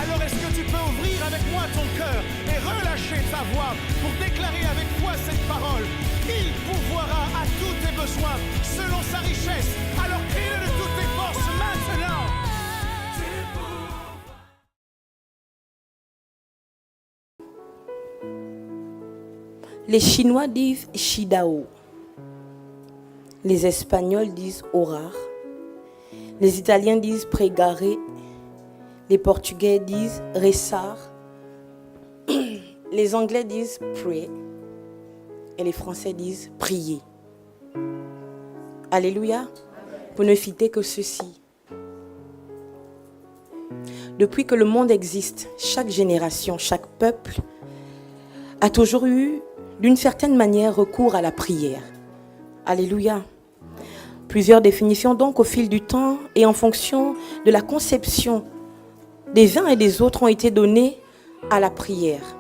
Alors est-ce que tu peux ouvrir avec moi ton cœur et relâcher ta voix pour déclarer avec foi cette parole? Il pourvoira à tous tes besoins selon sa richesse. Alors crie-le de toutes tes forces maintenant. Les Chinois disent Shidao. Les Espagnols disent orar. Les Italiens disent pregare. Les Portugais disent rezar. Les Anglais disent pray. Et les Français disent prier. Alléluia. Pour ne citer que ceci. Depuis que le monde existe, chaque génération, chaque peuple a toujours eu, d'une certaine manière, recours à la prière. Alléluia. Plusieurs définitions donc au fil du temps et en fonction de la conception des uns et des autres ont été données à la prière.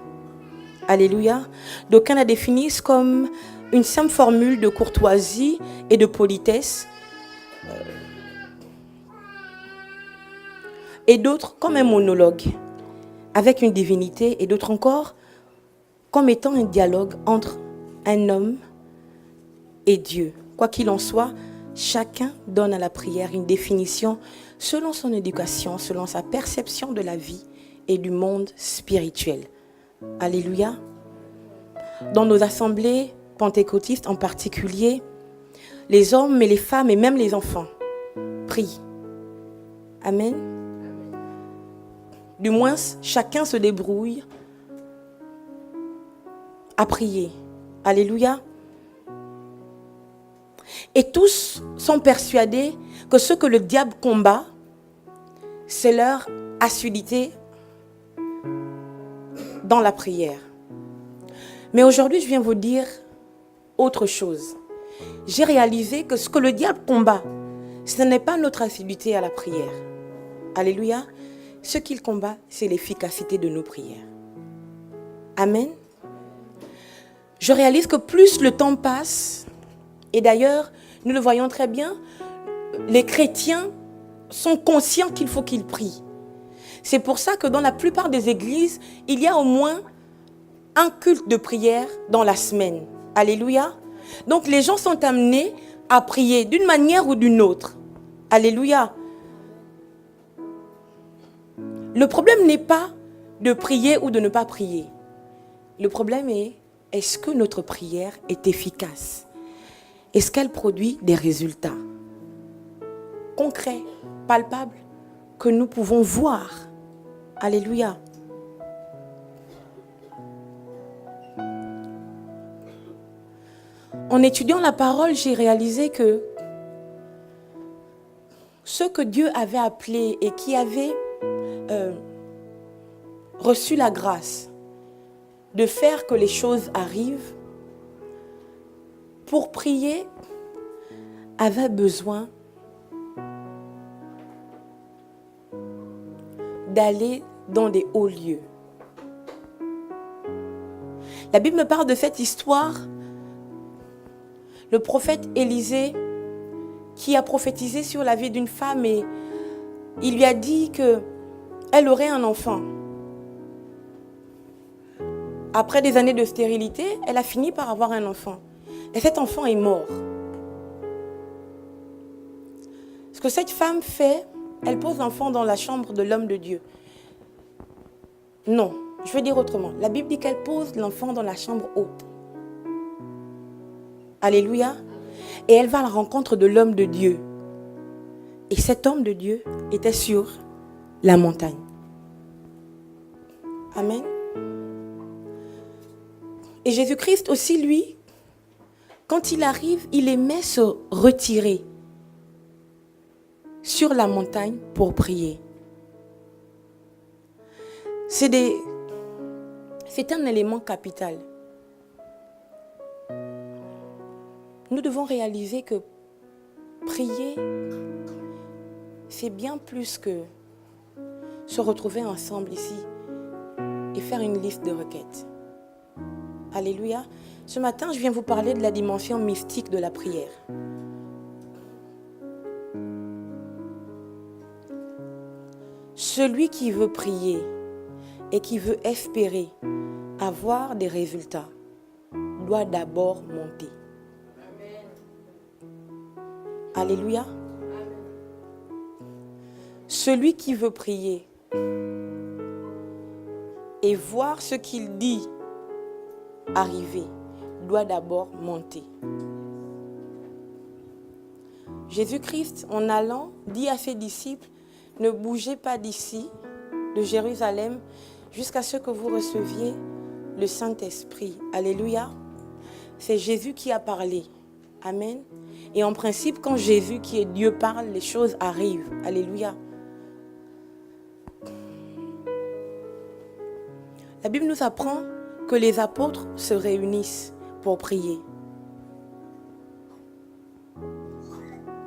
Alléluia. D'aucuns la définissent comme une simple formule de courtoisie et de politesse. Et d'autres comme un monologue avec une divinité, et d'autres encore comme étant un dialogue entre un homme et Dieu. Quoi qu'il en soit, chacun donne à la prière une définition selon son éducation, selon sa perception de la vie et du monde spirituel. Alléluia. Dans nos assemblées pentecôtistes en particulier, les hommes et les femmes et même les enfants prient. Amen. Du moins, chacun se débrouille à prier. Alléluia. Et tous sont persuadés que ce que le diable combat, c'est leur assiduité dans la prière. Mais aujourd'hui, je viens vous dire autre chose. J'ai réalisé que ce que le diable combat, ce n'est pas notre assiduité à la prière. Alléluia. Ce qu'il combat, c'est l'efficacité de nos prières. Amen. Je réalise que plus le temps passe, et d'ailleurs, nous le voyons très bien, les chrétiens sont conscients qu'il faut qu'ils prient. C'est pour ça que dans la plupart des églises, il y a au moins un culte de prière dans la semaine. Alléluia. Donc les gens sont amenés à prier d'une manière ou d'une autre. Alléluia. Le problème n'est pas de prier ou de ne pas prier. Le problème est, est-ce que notre prière est efficace? Est-ce qu'elle produit des résultats concrets, palpables, que nous pouvons voir? Alléluia. En étudiant la parole, j'ai réalisé que ceux que Dieu avait appelés et qui avaient reçu la grâce de faire que les choses arrivent, pour prier, avaient besoin d'aller dans des hauts lieux. La Bible me parle de cette histoire. Le prophète Élisée, qui a prophétisé sur la vie d'une femme, et il lui a dit qu'elle aurait un enfant. Après des années de stérilité, elle a fini par avoir un enfant. Et cet enfant est mort. Ce que cette femme fait, elle pose l'enfant dans la chambre de l'homme de Dieu. Non, je vais dire autrement. La Bible dit qu'elle pose l'enfant dans la chambre haute. Alléluia. Et elle va à la rencontre de l'homme de Dieu. Et cet homme de Dieu était sur la montagne. Amen. Et Jésus-Christ aussi, lui, quand il arrive, il aimait se retirer sur la montagne pour prier. C'est un élément capital. Nous devons réaliser que prier, c'est bien plus que se retrouver ensemble ici et faire une liste de requêtes. Alléluia. Ce matin, je viens vous parler de la dimension mystique de la prière. Ce Celui qui veut prier et qui veut espérer avoir des résultats doit d'abord monter. Alléluia. Celui qui veut prier et voir ce qu'il dit arriver doit d'abord monter. Jésus-Christ, en allant, dit à ses disciples, ne bougez pas d'ici, de Jérusalem, jusqu'à ce que vous receviez le Saint-Esprit. Alléluia. C'est Jésus qui a parlé. Amen. Et en principe, quand Jésus, qui est Dieu, parle, les choses arrivent. Alléluia. La Bible nous apprend que les apôtres se réunissent pour prier.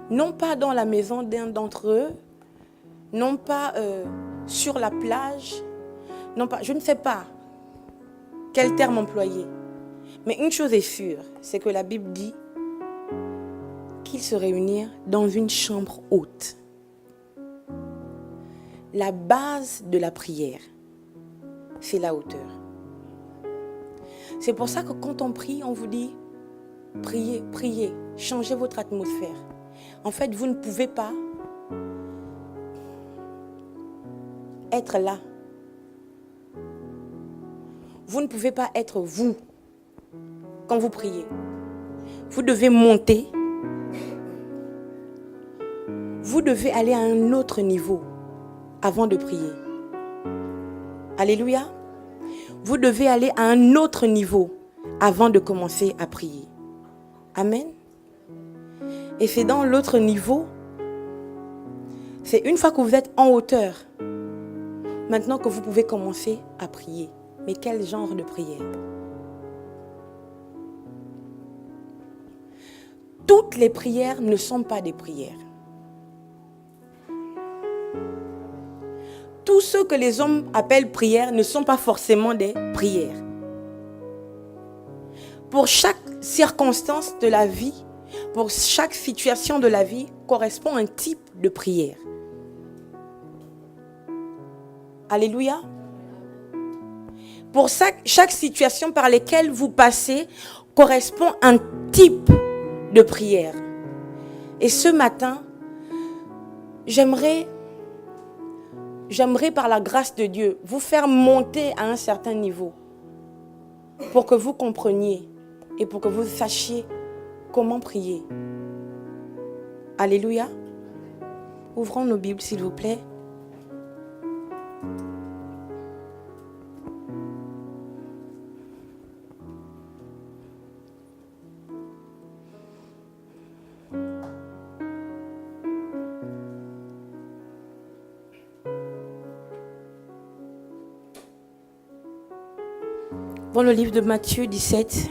Non pas dans la maison d'un d'entre eux, non pas sur la plage, non pas, je ne sais pas quel terme employer. Mais une chose est sûre, c'est que la Bible dit qu'ils se réunirent dans une chambre haute. La base de la prière, c'est la hauteur. C'est pour ça que quand on prie, on vous dit priez, priez, changez votre atmosphère. En fait, vous ne pouvez pas être là. Vous ne pouvez pas être vous quand vous priez. Vous devez monter. Vous devez aller à un autre niveau avant de prier. Alléluia. Vous devez aller à un autre niveau avant de commencer à prier. Amen. Et c'est dans l'autre niveau, c'est une fois que vous êtes en hauteur, maintenant que vous pouvez commencer à prier. Mais quel genre de prière? Toutes les prières ne sont pas des prières. Tout ce que les hommes appellent prières ne sont pas forcément des prières. Pour chaque circonstance de la vie, pour chaque situation de la vie, correspond un type de prière. Alléluia. Pour chaque situation par laquelle vous passez, correspond un type de prière. Et ce matin, j'aimerais par la grâce de Dieu vous faire monter à un certain niveau pour que vous compreniez et pour que vous sachiez comment prier. Alléluia. Ouvrons nos Bibles, s'il vous plaît. Dans le livre de Matthieu 17.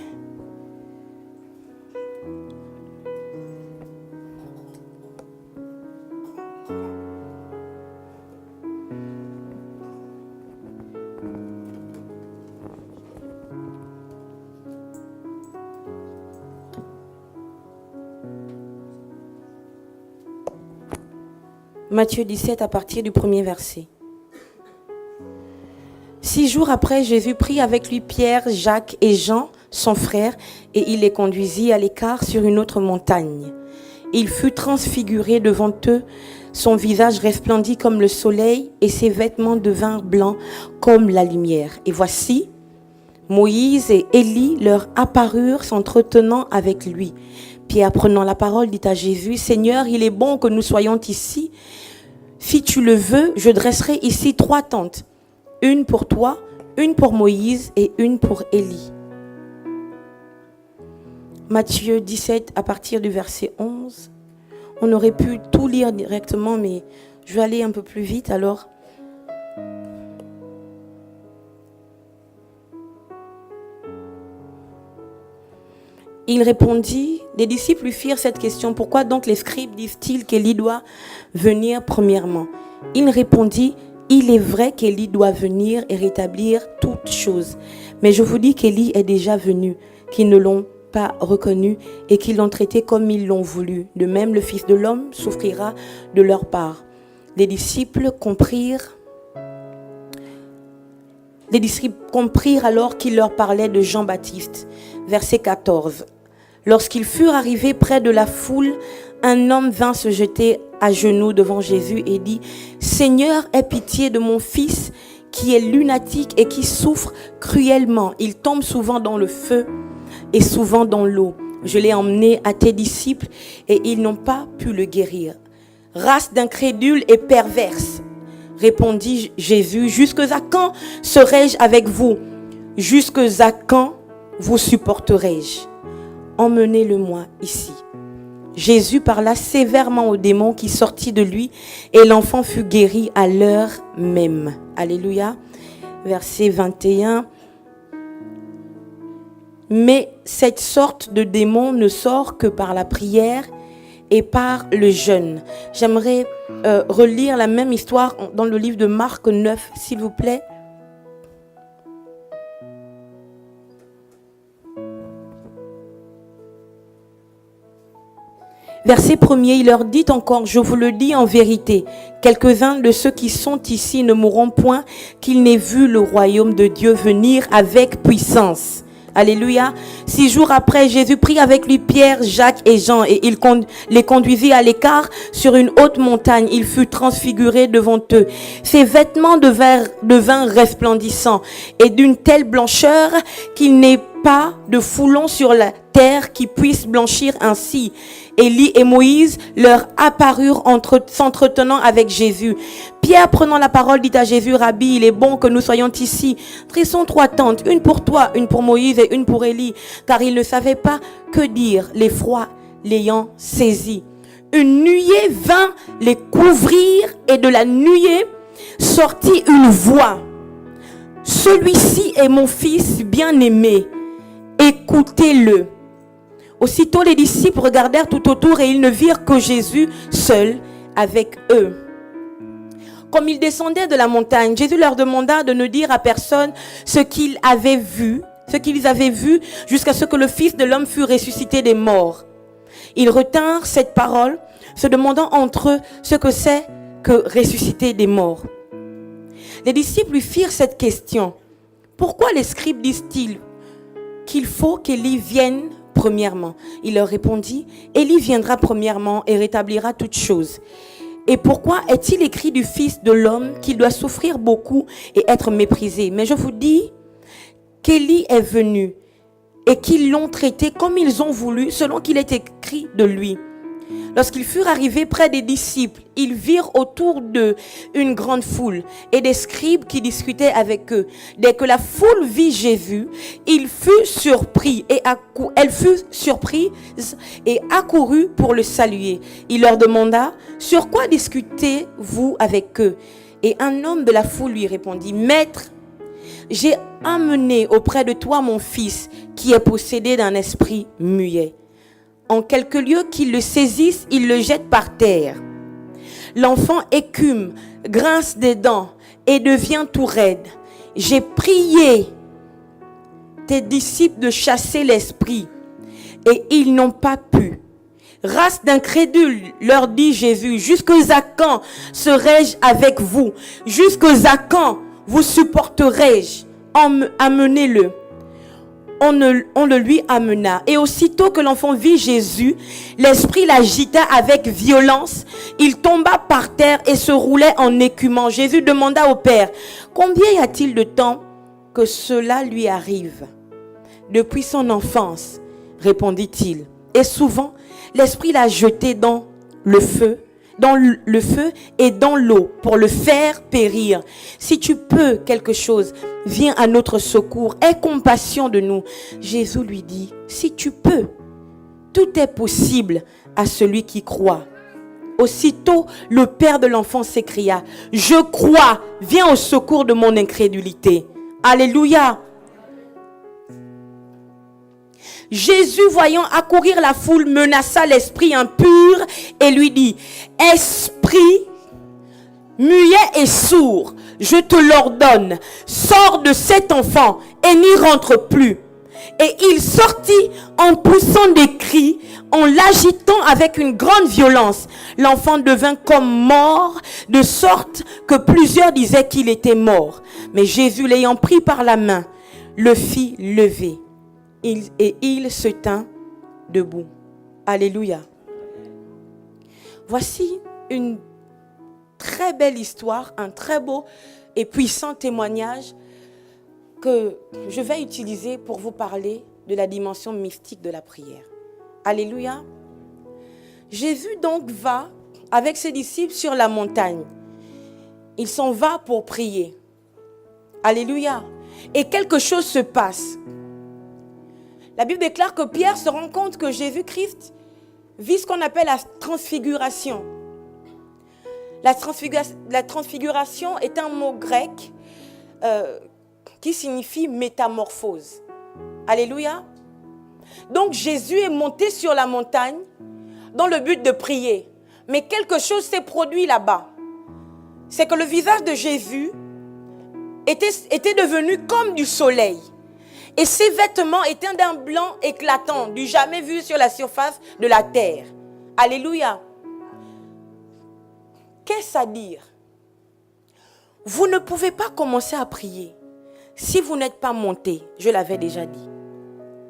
Matthieu 17 à partir du premier verset. 6 jours après, Jésus prit avec lui Pierre, Jacques et Jean, son frère, et il les conduisit à l'écart sur une autre montagne. Il fut transfiguré devant eux, son visage resplendit comme le soleil et ses vêtements devinrent blancs comme la lumière. Et voici, Moïse et Élie leur apparurent s'entretenant avec lui. Pierre, prenant la parole, dit à Jésus, « Seigneur, il est bon que nous soyons ici. Si tu le veux, je dresserai ici 3 tentes. Une pour toi, une pour Moïse et une pour Élie. » Matthieu 17 à partir du verset 11. On aurait pu tout lire directement, mais je vais aller un peu plus vite alors. Il répondit, les disciples lui firent cette question, pourquoi donc les scribes disent-ils qu'Élie doit venir premièrement? Il répondit, il est vrai qu'Élie doit venir et rétablir toutes choses. Mais je vous dis qu'Élie est déjà venu, qu'ils ne l'ont pas reconnu et qu'ils l'ont traité comme ils l'ont voulu. De même, le Fils de l'homme souffrira de leur part. Les disciples comprirent Les disciples comprirent alors qu'il leur parlait de Jean-Baptiste. Verset 14. Lorsqu'ils furent arrivés près de la foule, un homme vint se jeter à genoux devant Jésus et dit, « Seigneur, aie pitié de mon fils qui est lunatique et qui souffre cruellement. Il tombe souvent dans le feu et souvent dans l'eau. Je l'ai emmené à tes disciples et ils n'ont pas pu le guérir. » Race d'incrédules et perverses, répondit Jésus, jusqu'à quand serai-je avec vous? Jusqu'à quand vous supporterai-je? Emmenez-le-moi ici. Jésus parla sévèrement au démon qui sortit de lui et l'enfant fut guéri à l'heure même. Alléluia. Verset 21. Mais cette sorte de démon ne sort que par la prière et par le jeûne. J'aimerais relire la même histoire dans le livre de Marc 9, s'il vous plaît. Verset 1er, il leur dit encore, je vous le dis en vérité, quelques-uns de ceux qui sont ici ne mourront point qu'ils n'aient vu le royaume de Dieu venir avec puissance. Alléluia. 6 jours après, Jésus prit avec lui Pierre, Jacques et Jean et il les conduisit à l'écart sur une haute montagne. Il fut transfiguré devant eux. Ses vêtements devinrent resplendissants et d'une telle blancheur qu'il n'est pas de foulon sur la terre qui puisse blanchir ainsi. Élie et Moïse leur apparurent s'entretenant avec Jésus. Pierre, prenant la parole, dit à Jésus, Rabbi, il est bon que nous soyons ici. Dressons 3 tentes, une pour toi, une pour Moïse et une pour Élie. Car il ne savait pas que dire, l'effroi l'ayant saisi. Une nuée vint les couvrir et de la nuée sortit une voix. Celui-ci est mon fils bien-aimé. Écoutez-le. Aussitôt les disciples regardèrent tout autour et ils ne virent que Jésus seul avec eux. Comme ils descendaient de la montagne, Jésus leur demanda de ne dire à personne ce qu'ils avaient vu jusqu'à ce que le Fils de l'homme fût ressuscité des morts. Ils retinrent cette parole, se demandant entre eux ce que c'est que ressusciter des morts. Les disciples lui firent cette question. Pourquoi les scribes disent-ils qu'il faut qu'Élie vienne premièrement? Il leur répondit, Élie viendra premièrement et rétablira toutes choses. Et pourquoi est-il écrit du Fils de l'homme qu'il doit souffrir beaucoup et être méprisé? Mais je vous dis qu'Élie est venu et qu'ils l'ont traité comme ils ont voulu, selon qu'il est écrit de lui. Lorsqu'ils furent arrivés près des disciples, ils virent autour d'eux une grande foule et des scribes qui discutaient avec eux. Dès que la foule vit Jésus, elle fut surprise et accourut pour le saluer. Il leur demanda, sur quoi discutez-vous avec eux? Et un homme de la foule lui répondit, Maître, j'ai amené auprès de toi mon fils qui est possédé d'un esprit muet. En quelque lieu qu'il le saisisse, il le jette par terre. L'enfant écume, grince des dents et devient tout raide. J'ai prié tes disciples de chasser l'esprit et ils n'ont pas pu. Race d'incrédules, leur dit Jésus, jusqu'à quand serai-je avec vous? Jusqu'à quand vous supporterai-je? Amenez-le. On le lui amena. Et aussitôt que l'enfant vit Jésus, l'esprit l'agita avec violence. Il tomba par terre et se roulait en écumant. Jésus demanda au Père, combien y a-t-il de temps que cela lui arrive? Depuis son enfance, répondit-il. Et souvent, l'esprit l'a jeté dans le feu et dans l'eau pour le faire périr. Si tu peux quelque chose, viens à notre secours. Aie compassion de nous. Jésus lui dit, si tu peux, tout est possible à celui qui croit. Aussitôt, le père de l'enfant s'écria, je crois, viens au secours de mon incrédulité. Alléluia. Jésus, voyant accourir la foule, menaça l'esprit impur et lui dit, esprit muet et sourd, je te l'ordonne, sors de cet enfant et n'y rentre plus. Et il sortit en poussant des cris, En l'agitant avec une grande violence, l'enfant devint comme mort, de sorte que plusieurs disaient qu'il était mort. Mais Jésus, l'ayant pris par la main, le fit lever. Et il se tint debout. Alléluia. Voici une très belle histoire, un très beau et puissant témoignage que je vais utiliser pour vous parler de la dimension mystique de la prière. Alléluia. Jésus donc va avec ses disciples sur la montagne. Il s'en va pour prier. Alléluia. Et quelque chose se passe. La Bible déclare que Pierre se rend compte que Jésus-Christ vit ce qu'on appelle la transfiguration. La transfiguration est un mot grec qui signifie métamorphose. Alléluia. Donc Jésus est monté sur la montagne dans le but de prier. Mais quelque chose s'est produit là-bas. C'est que le visage de Jésus était devenu comme du soleil. Et ses vêtements étaient d'un blanc éclatant, du jamais vu sur la surface de la terre. Alléluia. Qu'est-ce à dire? Vous ne pouvez pas commencer à prier si vous n'êtes pas monté. Je l'avais déjà dit.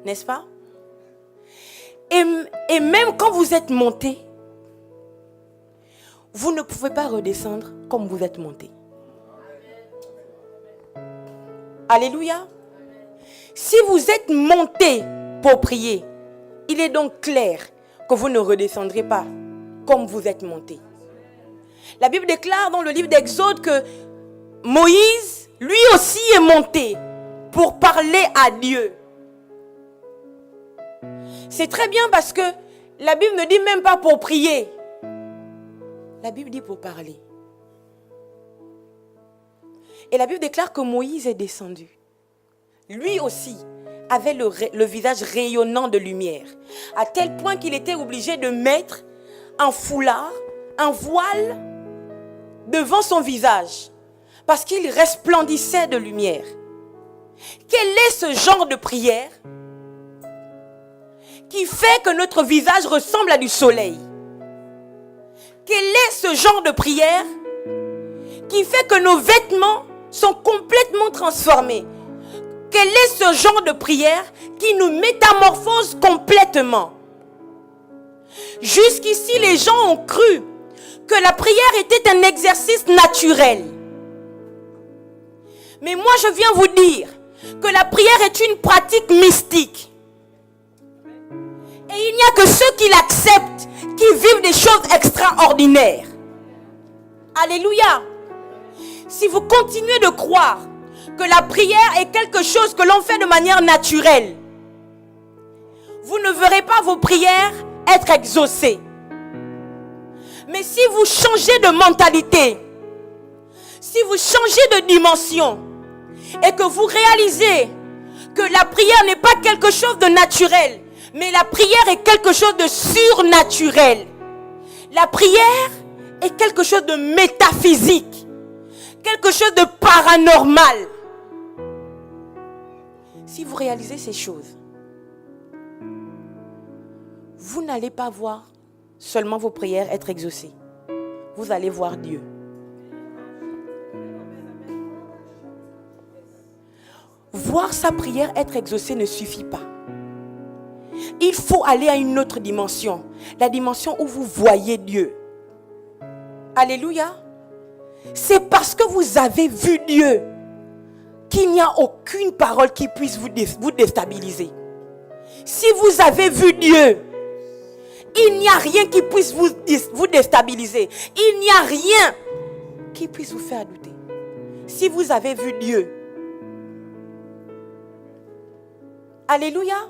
N'est-ce pas? Et même quand vous êtes monté, vous ne pouvez pas redescendre comme vous êtes monté. Alléluia. Si vous êtes monté pour prier, il est donc clair que vous ne redescendrez pas comme vous êtes monté. La Bible déclare dans le livre d'Exode que Moïse, lui aussi, est monté pour parler à Dieu. C'est très bien parce que la Bible ne dit même pas pour prier. La Bible dit pour parler. Et la Bible déclare que Moïse est descendu. Lui aussi avait le visage rayonnant de lumière, à tel point qu'il était obligé de mettre un foulard, un voile devant son visage, parce qu'il resplendissait de lumière. Quel est ce genre de prière qui fait que notre visage ressemble à du soleil? Quel est ce genre de prière qui fait que nos vêtements sont complètement transformés? Quel est ce genre de prière qui nous métamorphose complètement? Jusqu'ici, les gens ont cru que la prière était un exercice naturel. Mais moi, je viens vous dire que la prière est une pratique mystique. Et il n'y a que ceux qui l'acceptent qui vivent des choses extraordinaires. Alléluia. Si vous continuez de croire que la prière est quelque chose que l'on fait de manière naturelle, vous ne verrez pas vos prières être exaucées. Mais si vous changez de mentalité, si vous changez de dimension et que vous réalisez que la prière n'est pas quelque chose de naturel, mais la prière est quelque chose de surnaturel. La prière est quelque chose de métaphysique, quelque chose de paranormal. Si vous réalisez ces choses, vous n'allez pas voir seulement vos prières être exaucées. Vous allez voir Dieu. Voir sa prière être exaucée ne suffit pas. Il faut aller à une autre dimension. La dimension où vous voyez Dieu. Alléluia. C'est parce que vous avez vu Dieu qu'il n'y a aucune parole qui puisse vous déstabiliser. Si vous avez vu Dieu, il n'y a rien qui puisse vous déstabiliser. Il n'y a rien qui puisse vous faire douter. Si vous avez vu Dieu. Alléluia.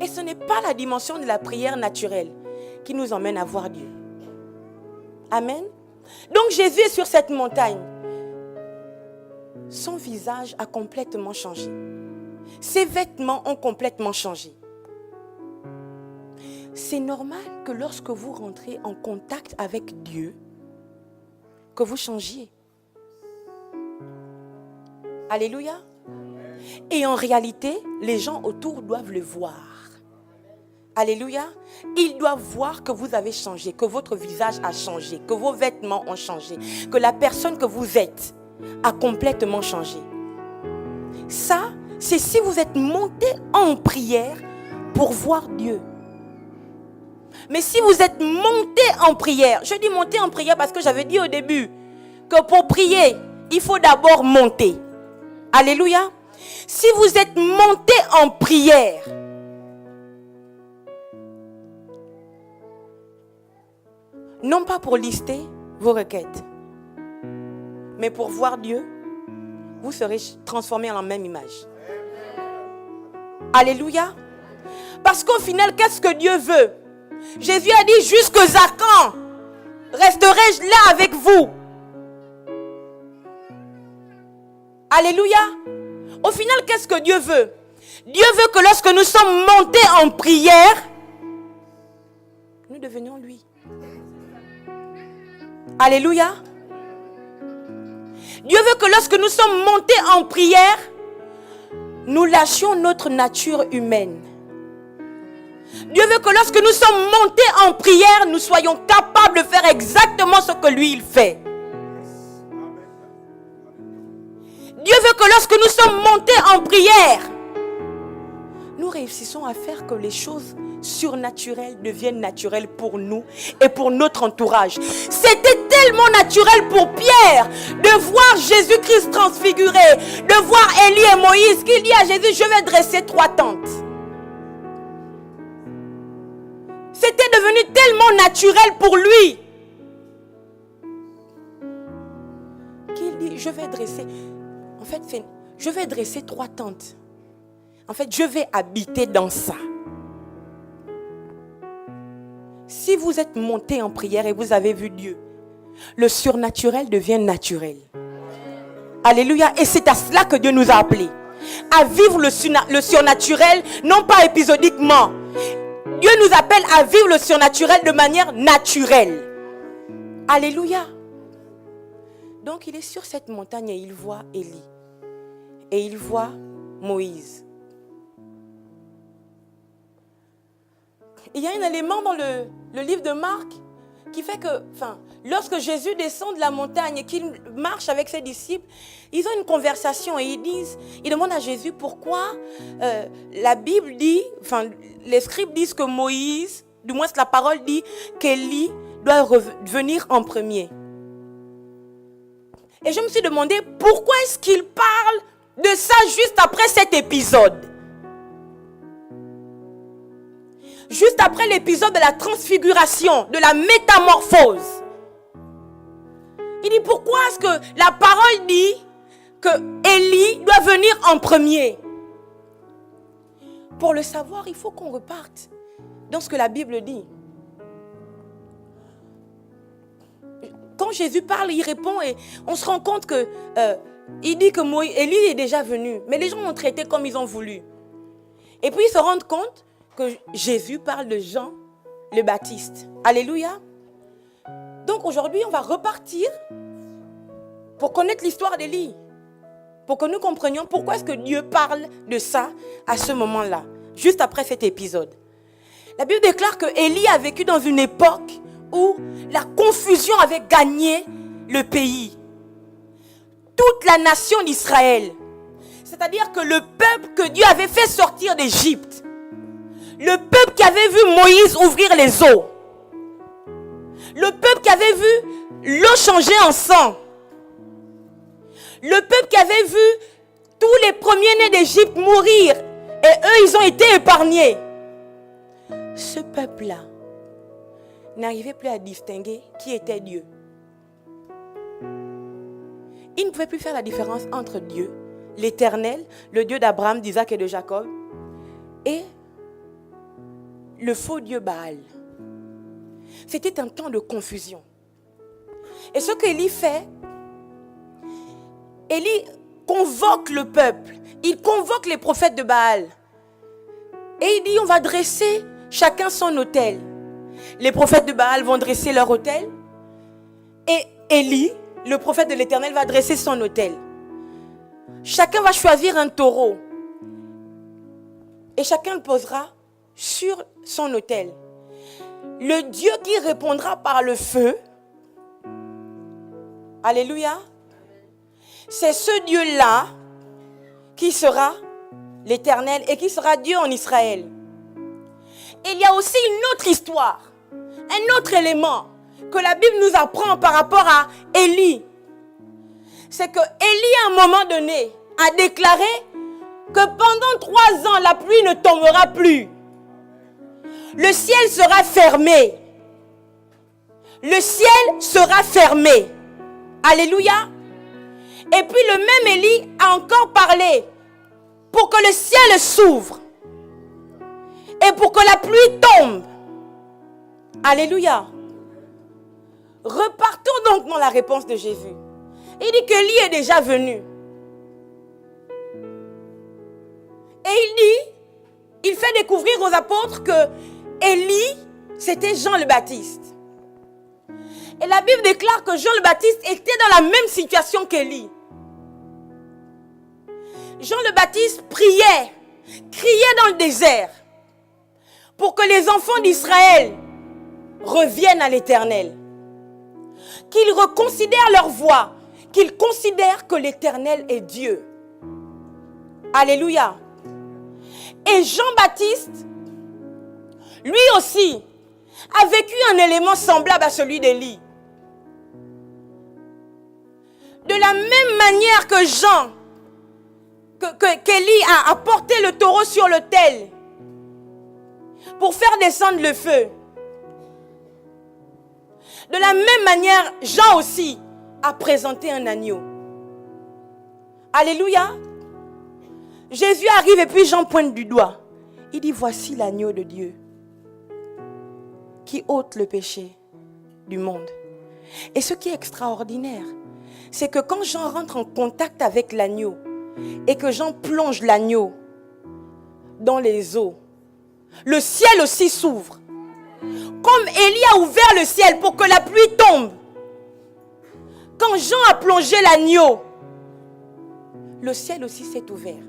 Et ce n'est pas la dimension de la prière naturelle qui nous emmène à voir Dieu. Amen. Donc Jésus est sur cette montagne. Son visage a complètement changé. Ses vêtements ont complètement changé. C'est normal que lorsque vous rentrez en contact avec Dieu, que vous changiez. Alléluia. Et en réalité, les gens autour doivent le voir. Alléluia. Il doit voir que vous avez changé, que votre visage a changé, que vos vêtements ont changé, que la personne que vous êtes a complètement changé. Ça, c'est si vous êtes monté en prière pour voir Dieu. Mais si vous êtes monté en prière, je dis monter en prière parce que j'avais dit au début que pour prier, il faut d'abord monter. Alléluia. Si vous êtes monté en prière, non pas pour lister vos requêtes, mais pour voir Dieu, vous serez transformés en la même image. Alléluia. Parce qu'au final, qu'est-ce que Dieu veut? Jésus a dit, jusqu'à quand resterai-je là avec vous? Alléluia. Au final, qu'est-ce que Dieu veut? Dieu veut que lorsque nous sommes montés en prière, nous devenions lui. Alléluia. Dieu veut que lorsque nous sommes montés en prière, nous lâchions notre nature humaine. Dieu veut que lorsque nous sommes montés en prière, nous soyons capables de faire exactement ce que lui, il fait. Dieu veut que lorsque nous sommes montés en prière, nous réussissons à faire que les choses surnaturelles deviennent naturelles pour nous et pour notre entourage. C'était tellement naturel pour Pierre de voir Jésus-Christ transfiguré, de voir Élie et Moïse, qu'il dit à Jésus, je vais dresser 3 tentes. C'était devenu tellement naturel pour lui qu'il dit, je vais dresser. En fait, je vais dresser 3 tentes. En fait, je vais habiter dans ça. Si vous êtes monté en prière et vous avez vu Dieu, le surnaturel devient naturel. Alléluia. Et c'est à cela que Dieu nous a appelés. À vivre le surnaturel, non pas épisodiquement. Dieu nous appelle à vivre le surnaturel de manière naturelle. Alléluia. Donc il est sur cette montagne et il voit Élie. Et il voit Moïse. Il y a un élément dans le livre de Marc qui fait que, lorsque Jésus descend de la montagne et qu'il marche avec ses disciples, ils ont une conversation et ils demandent à Jésus pourquoi la Bible dit, les scribes disent que Moïse, du moins la parole dit qu'Élie doit venir en premier. Et je me suis demandé pourquoi est-ce qu'il parle de ça juste après cet épisode. Juste après l'épisode de la transfiguration, de la métamorphose. Il dit pourquoi est-ce que la parole dit que Élie doit venir en premier? Pour le savoir, il faut qu'on reparte dans ce que la Bible dit. Quand Jésus parle, il répond et on se rend compte que il dit que Élie est déjà venu. Mais les gens l'ont traité comme ils ont voulu. Et puis ils se rendent compte que Jésus parle de Jean le Baptiste. Alléluia. Donc aujourd'hui, on va repartir pour connaître l'histoire d'Élie. Pour que nous comprenions pourquoi est-ce que Dieu parle de ça à ce moment-là, juste après cet épisode. La Bible déclare que Élie a vécu dans une époque où la confusion avait gagné le pays. Toute la nation d'Israël. C'est-à-dire que le peuple que Dieu avait fait sortir d'Égypte, le peuple qui avait vu Moïse ouvrir les eaux, le peuple qui avait vu l'eau changer en sang, le peuple qui avait vu tous les premiers-nés d'Égypte mourir et eux ils ont été épargnés. Ce peuple-là n'arrivait plus à distinguer qui était Dieu. Il ne pouvait plus faire la différence entre Dieu, l'Éternel, le Dieu d'Abraham, d'Isaac et de Jacob, et le faux Dieu Baal. C'était un temps de confusion. Et ce qu'Élie fait, Élie convoque le peuple, il convoque les prophètes de Baal. Et il dit, on va dresser chacun son autel. Les prophètes de Baal vont dresser leur autel. Et Élie, le prophète de l'Éternel, va dresser son autel. Chacun va choisir un taureau. Et chacun le posera sur son autel. Le Dieu qui répondra par le feu, alléluia, c'est ce Dieu-là qui sera l'Éternel et qui sera Dieu en Israël. Et il y a aussi une autre histoire, un autre élément que la Bible nous apprend par rapport à Élie. C'est que Élie, à un moment donné, a déclaré que pendant 3 ans, la pluie ne tombera plus. Le ciel sera fermé. Le ciel sera fermé. Alléluia. Et puis le même Élie a encore parlé pour que le ciel s'ouvre et pour que la pluie tombe. Alléluia. Repartons donc dans la réponse de Jésus. Il dit qu'Élie est déjà venu. Et il fait découvrir aux apôtres que Élie, c'était Jean le Baptiste. Et la Bible déclare que Jean le Baptiste était dans la même situation qu'Élie. Jean le Baptiste priait, criait dans le désert pour que les enfants d'Israël reviennent à l'Éternel. Qu'ils reconsidèrent leur voie, qu'ils considèrent que l'Éternel est Dieu. Alléluia. Et Jean-Baptiste, lui aussi, a vécu un élément semblable à celui d'Élie. De la même manière que Jean, qu'Élie a porté le taureau sur l'autel pour faire descendre le feu. De la même manière, Jean aussi a présenté un agneau. Alléluia. Jésus arrive et puis Jean pointe du doigt. Il dit, voici l'agneau de Dieu qui ôte le péché du monde. Et ce qui est extraordinaire, c'est que quand Jean rentre en contact avec l'agneau et que Jean plonge l'agneau dans les eaux, le ciel aussi s'ouvre. Comme Élie a ouvert le ciel pour que la pluie tombe. Quand Jean a plongé l'agneau, le ciel aussi s'est ouvert.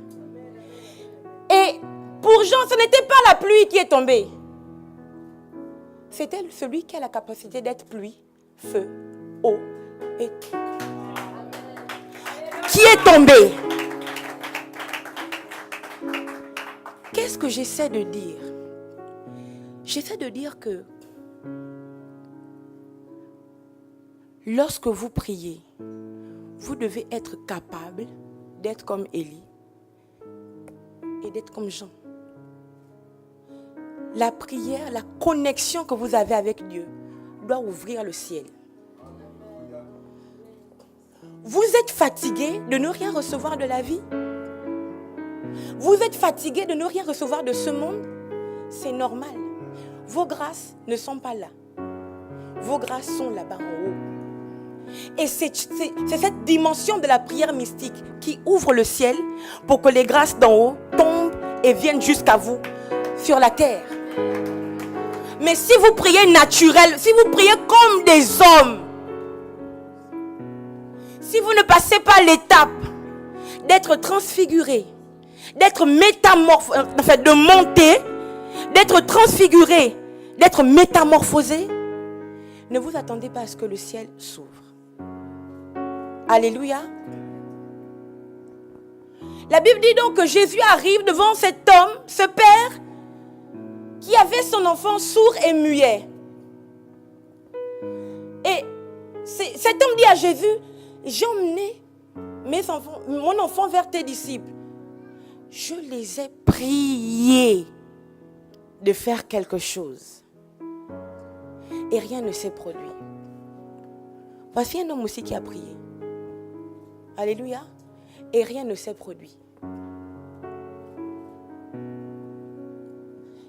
Et pour Jean, ce n'était pas la pluie qui est tombée. C'était celui qui a la capacité d'être pluie, feu, eau et tout. Qui est tombé. Qu'est-ce que j'essaie de dire? J'essaie de dire que lorsque vous priez, vous devez être capable d'être comme Élie et d'être comme Jean. La prière, la connexion que vous avez avec Dieu doit ouvrir le ciel. Vous êtes fatigué de ne rien recevoir de la vie? Vous êtes fatigué de ne rien recevoir de ce monde? C'est normal. Vos grâces ne sont pas là. Vos grâces sont là-bas en haut. Et c'est cette dimension de la prière mystique qui ouvre le ciel pour que les grâces d'en haut tombent et viennent jusqu'à vous sur la terre. Mais si vous priez naturel, si vous priez comme des hommes, si vous ne passez pas l'étape d'être transfiguré, d'être métamorphosé, en fait, de monter, d'être transfiguré, d'être métamorphosé, ne vous attendez pas à ce que le ciel s'ouvre. Alléluia. La Bible dit donc que Jésus arrive devant cet homme, ce père, qui avait son enfant sourd et muet. Et cet homme dit à Jésus, j'ai emmené mon enfant vers tes disciples. Je les ai priés de faire quelque chose. Et rien ne s'est produit. Voici un homme aussi qui a prié. Alléluia. Et rien ne s'est produit.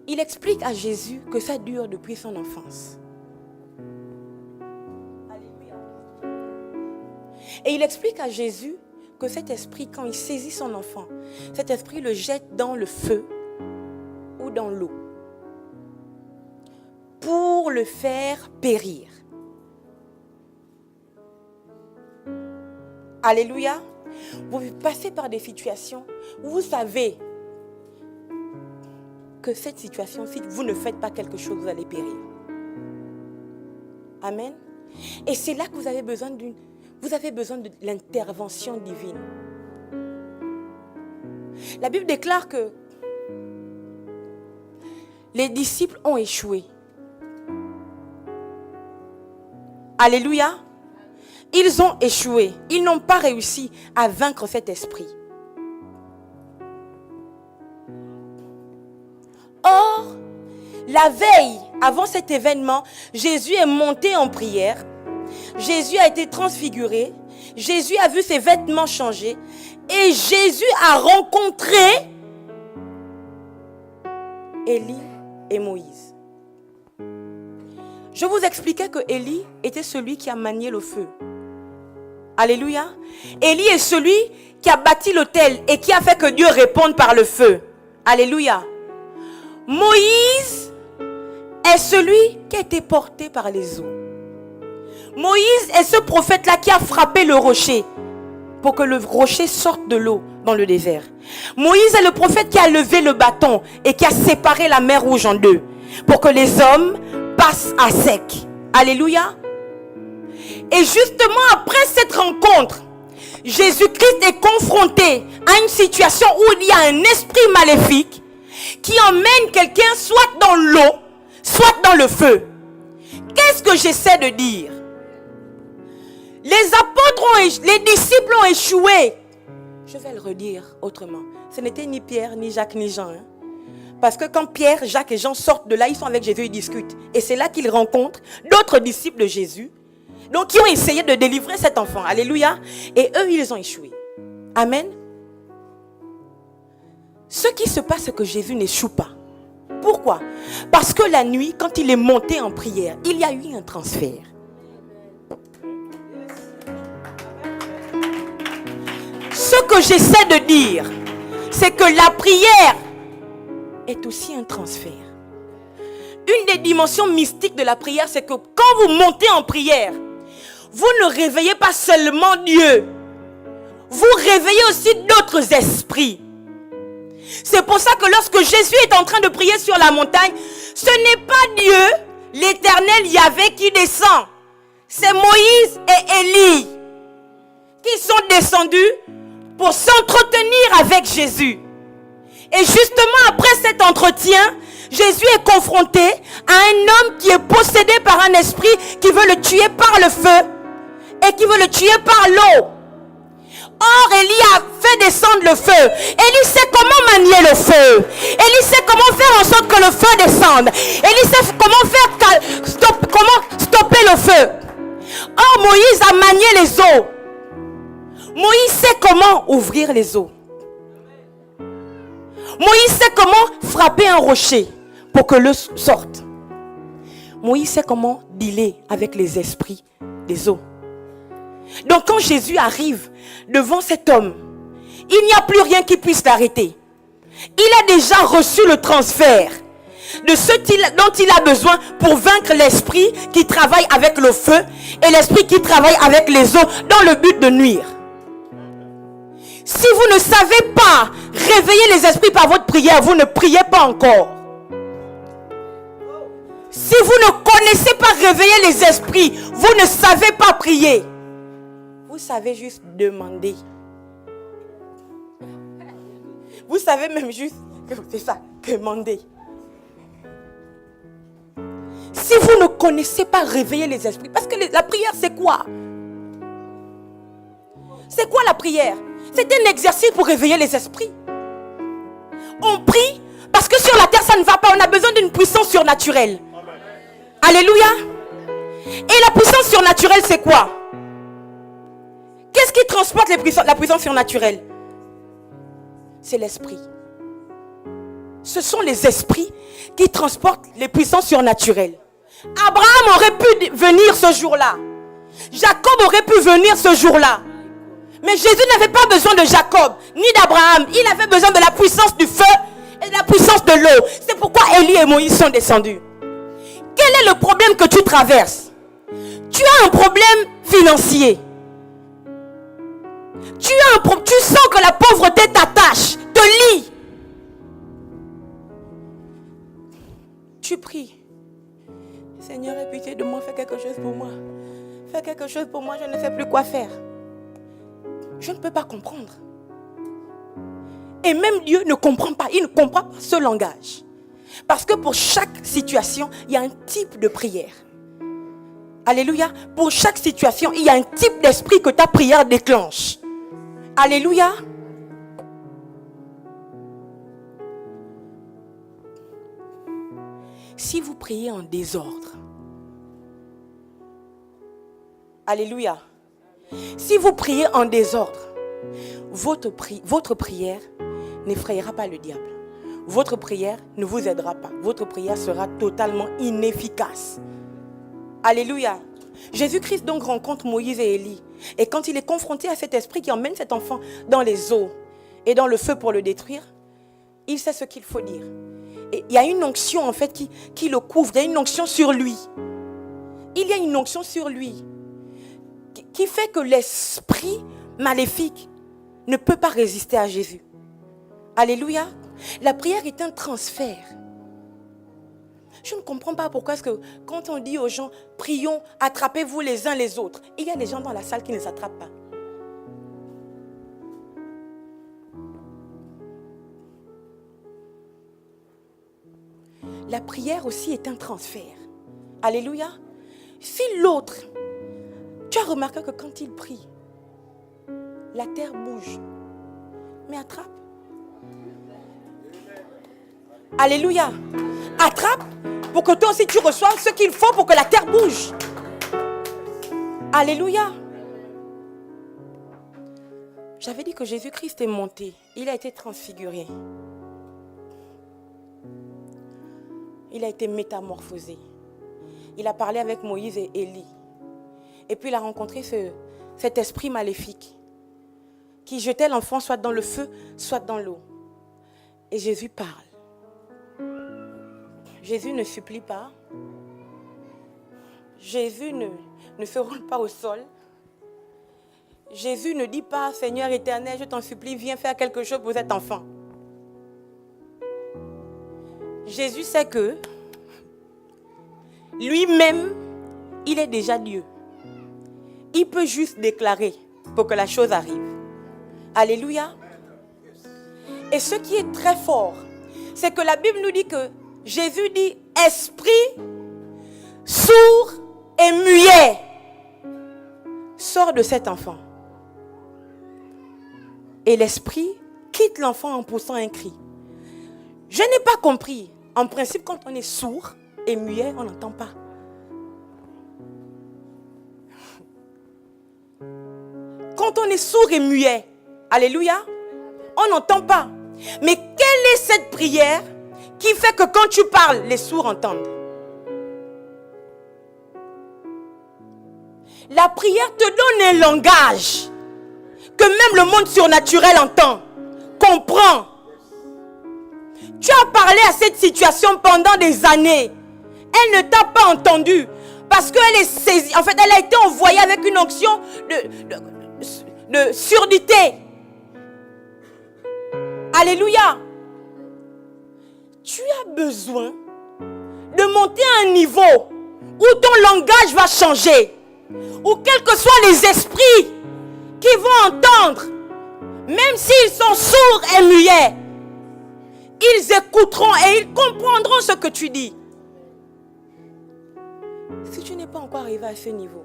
Il explique à Jésus que ça dure depuis son enfance. Alléluia. Et il explique à Jésus que cet esprit, quand il saisit son enfant, cet esprit le jette dans le feu ou dans l'eau pour le faire périr. Alléluia. Vous passez par des situations où vous savez que cette situation, si vous ne faites pas quelque chose, vous allez périr. Amen. Et c'est là que vous avez besoin de l'intervention divine. La Bible déclare que les disciples ont échoué. Alléluia. Ils ont échoué. Ils n'ont pas réussi à vaincre cet esprit. Or, la veille, avant cet événement, Jésus est monté en prière. Jésus a été transfiguré. Jésus a vu ses vêtements changer. Et Jésus a rencontré Élie et Moïse. Je vous expliquais que Élie était celui qui a manié le feu. Alléluia. Élie est celui qui a bâti l'autel et qui a fait que Dieu réponde par le feu. Alléluia. Moïse est celui qui a été porté par les eaux. Moïse est ce prophète-là qui a frappé le rocher pour que le rocher sorte de l'eau dans le désert. Moïse est le prophète qui a levé le bâton et qui a séparé la mer Rouge en deux pour que les hommes passent à sec. Alléluia. Et justement après cette rencontre, Jésus-Christ est confronté à une situation où il y a un esprit maléfique qui emmène quelqu'un soit dans l'eau, soit dans le feu. Qu'est-ce que j'essaie de dire? Les apôtres, les disciples ont échoué. Je vais le redire autrement. Ce n'était ni Pierre, ni Jacques, ni Jean. Parce que quand Pierre, Jacques et Jean sortent de là, ils sont avec Jésus, ils discutent. Et c'est là qu'ils rencontrent d'autres disciples de Jésus. Donc, qui ont essayé de délivrer cet enfant. Alléluia. Et eux, ils ont échoué. Amen. Ce qui se passe, c'est que Jésus n'échoue pas. Pourquoi? Parce que la nuit, quand il est monté en prière, il y a eu un transfert. Ce que j'essaie de dire, c'est que la prière est aussi un transfert. Une des dimensions mystiques de la prière, c'est que quand vous montez en prière, vous ne réveillez pas seulement Dieu. Vous réveillez aussi d'autres esprits. C'est pour ça que lorsque Jésus est en train de prier sur la montagne, ce n'est pas Dieu, l'Éternel Yahvé, qui descend. C'est Moïse et Élie qui sont descendus pour s'entretenir avec Jésus. Et justement après cet entretien, Jésus est confronté à un homme qui est possédé par un esprit qui veut le tuer par le feu et qui veut le tuer par l'eau. Or, Élie a fait descendre le feu. Élie sait comment manier le feu. Élie sait comment faire en sorte que le feu descende. Élie sait comment stopper le feu. Or, Moïse a manié les eaux. Moïse sait comment ouvrir les eaux. Moïse sait comment frapper un rocher pour que l'eau sorte. Moïse sait comment dealer avec les esprits des eaux. Donc quand Jésus arrive devant cet homme, il n'y a plus rien qui puisse l'arrêter. Il a déjà reçu le transfert de ce dont il a besoin pour vaincre l'esprit qui travaille avec le feu et l'esprit qui travaille avec les eaux dans le but de nuire. Si vous ne savez pas réveiller les esprits par votre prière, vous ne priez pas encore. Si vous ne connaissez pas réveiller les esprits, vous ne savez pas prier. Vous savez juste demander. Vous savez même juste, c'est ça, demander. Si vous ne connaissez pas réveiller les esprits, parce que la prière c'est quoi? C'est quoi la prière? C'est un exercice pour réveiller les esprits. On prie parce que sur la terre ça ne va pas. On a besoin d'une puissance surnaturelle. Alléluia. Et la puissance surnaturelle c'est quoi? Qu'est-ce qui transporte la puissance surnaturelle? C'est l'esprit. Ce sont les esprits qui transportent les puissances surnaturelles. Abraham aurait pu venir ce jour-là. Jacob aurait pu venir ce jour-là. Mais Jésus n'avait pas besoin de Jacob, ni d'Abraham. Il avait besoin de la puissance du feu et de la puissance de l'eau. C'est pourquoi Élie et Moïse sont descendus. Quel est le problème que tu traverses? Tu as un problème financier. Tu sens que la pauvreté t'attache, te lie. tu pries. Seigneur, aie pitié de moi, fais quelque chose pour moi. Fais quelque chose pour moi, je ne sais plus quoi faire. Je ne peux pas comprendre. Et même Dieu ne comprend pas. Il ne comprend pas ce langage. Parce que pour chaque situation, il y a un type de prière. Alléluia. Pour chaque situation, il y a un type d'esprit que ta prière déclenche. Alléluia. Si vous priez en désordre, alléluia. Si vous priez en désordre, votre prière n'effrayera pas le diable. Votre prière ne vous aidera pas. Votre prière sera totalement inefficace. Alléluia. Jésus-Christ donc rencontre Moïse et Élie. Et quand il est confronté à cet esprit qui emmène cet enfant dans les eaux et dans le feu pour le détruire, il sait ce qu'il faut dire. Et il y a une onction en fait qui le couvre. Il y a une onction sur lui. Il y a une onction sur lui qui fait que l'esprit maléfique ne peut pas résister à Jésus. Alléluia. La prière est un transfert. Je ne comprends pas pourquoi est-ce que quand on dit aux gens, prions, attrapez-vous les uns les autres, il y a des gens dans la salle qui ne s'attrapent pas. La prière aussi est un transfert. Alléluia. Si l'autre, tu as remarqué que quand il prie, la terre bouge, mais attrape. Alléluia. Attrape pour que toi aussi tu reçoives ce qu'il faut pour que la terre bouge. Alléluia. J'avais dit que Jésus-Christ est monté. Il a été transfiguré. Il a été métamorphosé. Il a parlé avec Moïse et Élie. Et puis il a rencontré cet esprit maléfique qui jetait l'enfant soit dans le feu, soit dans l'eau. Et Jésus parle. Jésus ne supplie pas. Jésus ne se roule pas au sol. Jésus ne dit pas, Seigneur éternel, je t'en supplie, viens faire quelque chose pour cet enfant. Jésus sait que lui-même, il est déjà Dieu. Il peut juste déclarer pour que la chose arrive. Alléluia. Et ce qui est très fort, c'est que la Bible nous dit que Jésus dit, esprit sourd et muet, sort de cet enfant. Et l'esprit quitte l'enfant en poussant un cri. Je n'ai pas compris. En principe, quand on est sourd et muet, on n'entend pas. Quand on est sourd et muet, alléluia, on n'entend pas. Mais quelle est cette prière qui fait que quand tu parles, les sourds entendent? La prière te donne un langage que même le monde surnaturel entend, comprend. Tu as parlé à cette situation pendant des années. Elle ne t'a pas entendu parce qu'elle est saisie. En fait, elle a été envoyée avec une onction de surdité. Alléluia. Tu as besoin de monter à un niveau où ton langage va changer. Où quels que soient les esprits qui vont entendre, même s'ils sont sourds et muets, ils écouteront et ils comprendront ce que tu dis. Si tu n'es pas encore arrivé à ce niveau,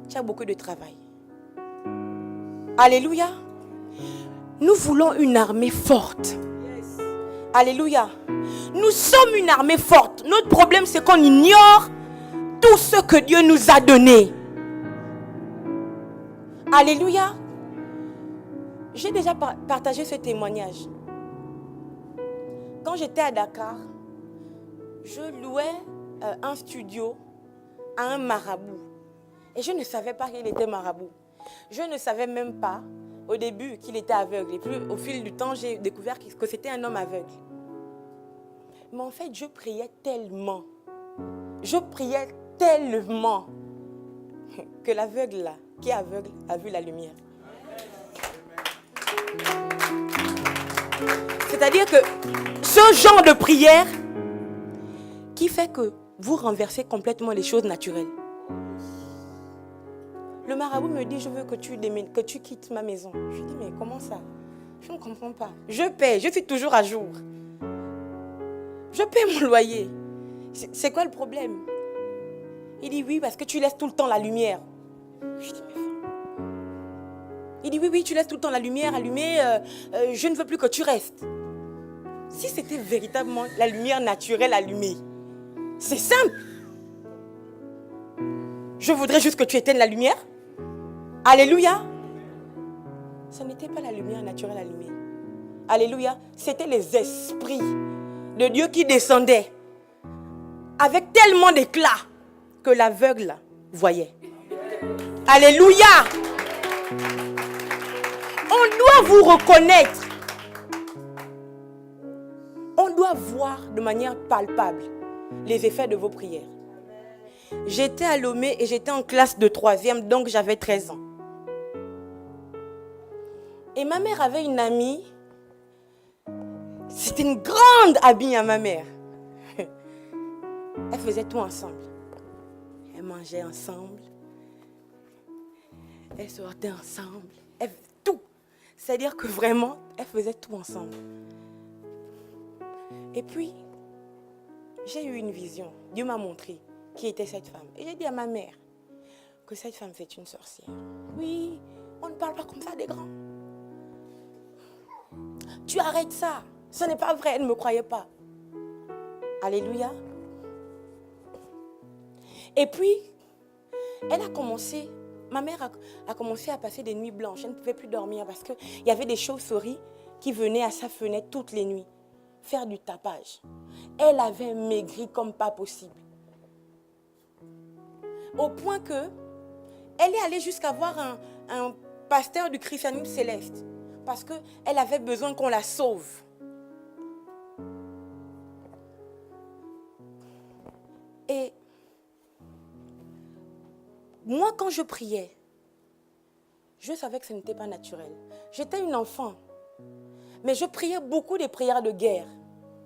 tu as beaucoup de travail. Alléluia. Nous voulons une armée forte. Alléluia. Nous sommes une armée forte. Notre problème, c'est qu'on ignore tout ce que Dieu nous a donné. Alléluia. J'ai déjà partagé ce témoignage. Quand j'étais à Dakar, je louais un studio à un marabout. Et je ne savais pas qu'il était marabout. Je ne savais même pas au début qu'il était aveugle. Et puis au fil du temps, j'ai découvert que c'était un homme aveugle. Mais en fait, je priais tellement. Que l'aveugle là, qui est aveugle, a vu la lumière. C'est-à-dire que ce genre de prière qui fait que vous renversez complètement les choses naturelles. Le marabout me dit, je veux que tu quittes ma maison. Je lui dis, mais comment ça? Je ne comprends pas. Je paie, je suis toujours à jour. Je paie mon loyer. C'est quoi le problème? Il dit, oui, parce que tu laisses tout le temps la lumière. Je dis, mais... Il dit, oui, tu laisses tout le temps la lumière allumée. Je ne veux plus que tu restes. Si c'était véritablement la lumière naturelle allumée, c'est simple. Je voudrais juste que tu éteignes la lumière. Alléluia. Ce n'était pas la lumière naturelle allumée. Alléluia. C'était les esprits de Dieu qui descendaient avec tellement d'éclat que l'aveugle voyait. Alléluia. On doit vous reconnaître. On doit voir de manière palpable les effets de vos prières. J'étais à Lomé et j'étais en classe de 3e, donc j'avais 13 ans. Et ma mère avait une amie. C'était une grande amie à ma mère. Elles faisaient tout ensemble. Elles mangeaient ensemble. Elles sortaient ensemble. Tout. C'est-à-dire que vraiment, elles faisaient tout ensemble. Et puis, j'ai eu une vision. Dieu m'a montré qui était cette femme. Et j'ai dit à ma mère que cette femme, c'est une sorcière. Oui, on ne parle pas comme ça des grands. Tu arrêtes ça. Ce n'est pas vrai, elle ne me croyait pas. Alléluia. Et puis, elle a commencé, ma mère a commencé à passer des nuits blanches. Elle ne pouvait plus dormir parce qu'il y avait des chauves-souris qui venaient à sa fenêtre toutes les nuits faire du tapage. Elle avait maigri comme pas possible. Au point que elle est allée jusqu'à voir un pasteur du christianisme céleste parce qu'elle avait besoin qu'on la sauve. Et moi, quand je priais, je savais que ce n'était pas naturel. J'étais une enfant, mais je priais beaucoup des prières de guerre.